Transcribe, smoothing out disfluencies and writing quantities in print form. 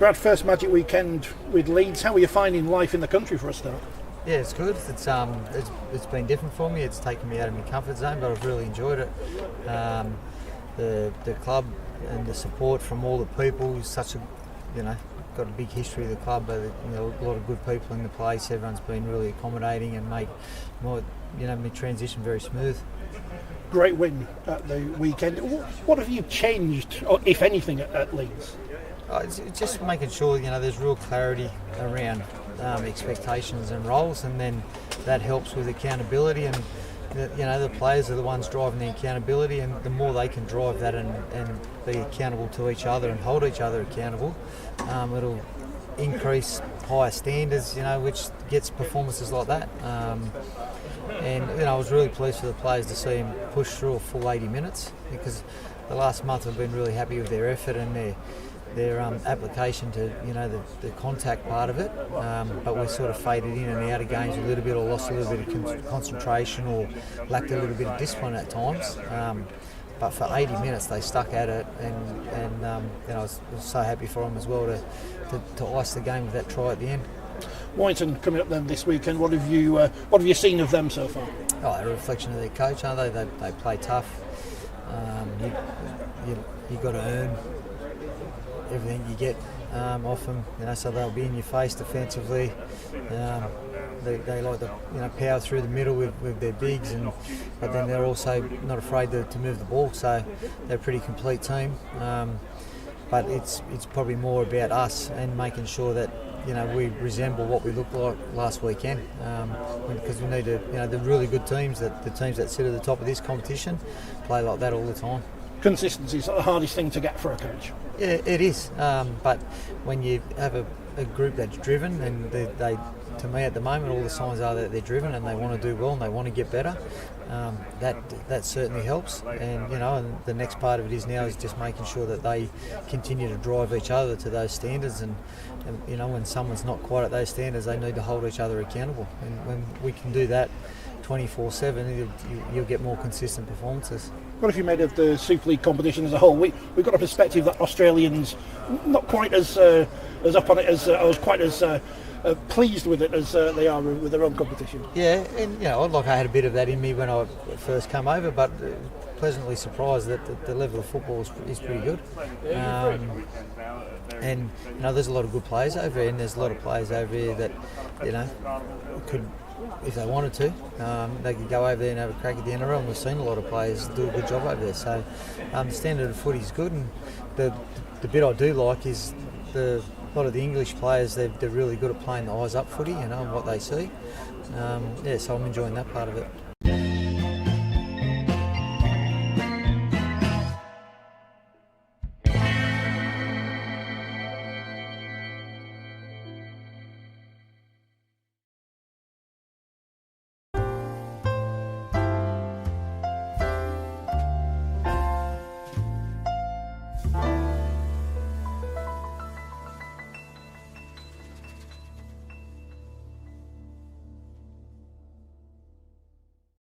Brad, first Magic weekend with Leeds. How are you finding life in the country for a start? Yeah, it's good. It's been different for me. It's taken me out of my comfort zone, but I've really enjoyed it. The club and the support from all the people is such a, got a big history of the club. But a lot of good people in the place. Everyone's been really accommodating and make my transition very smooth. Great win at the weekend. What have you changed, or if anything, at Leeds? It's just making sure there's real clarity around expectations and roles, and then that helps with accountability. And the players are the ones driving the accountability, and the more they can drive that and be accountable to each other and hold each other accountable, it'll increase higher standards, which gets performances like that. And I was really pleased for the players to see them push through a full 80 minutes, because the last month I've been really happy with their effort and their application to the contact part of it, but we sort of faded in and out of games a little bit, or lost a little bit of concentration, or lacked a little bit of discipline at times. But for 80 minutes they stuck at it, and I was so happy for them as well to ice the game with that try at the end. Warrington coming up then this weekend. What have you seen of them so far? Oh, they're a reflection of their coach, aren't they? They play tough. You've got to earn everything you get off them, so they'll be in your face defensively. They like to power through the middle with their bigs, but then they're also not afraid to move the ball, so they're a pretty complete team. But it's probably more about us and making sure that we resemble what we looked like last weekend, because we need to, the really good teams, the teams that sit at the top of this competition, play like that all the time. Consistency is the hardest thing to get for a coach. Yeah, it is. But when you have a group that's driven, and they, to me at the moment, all the signs are that they're driven and they want to do well and they want to get better. That certainly helps. And and the next part of it is just making sure that they continue to drive each other to those standards. And when someone's not quite at those standards, they need to hold each other accountable. And when we can do that 24/7, you'll get more consistent performances. What have you made of the Super League competition as a whole? We've got a perspective that Australians not quite as up on it as I was quite as pleased with it as they are with their own competition. Yeah, and I had a bit of that in me when I first came over, but pleasantly surprised that the level of football is pretty good. And there's a lot of good players over here, and there's a lot of players over here that could, if they wanted to, they could go over there and have a crack at the NRL. And we've seen a lot of players do a good job over there. So the standard of footy is good, and the bit I do like is a lot of the English players. They're really good at playing the eyes up footy, and what they see. So I'm enjoying that part of it.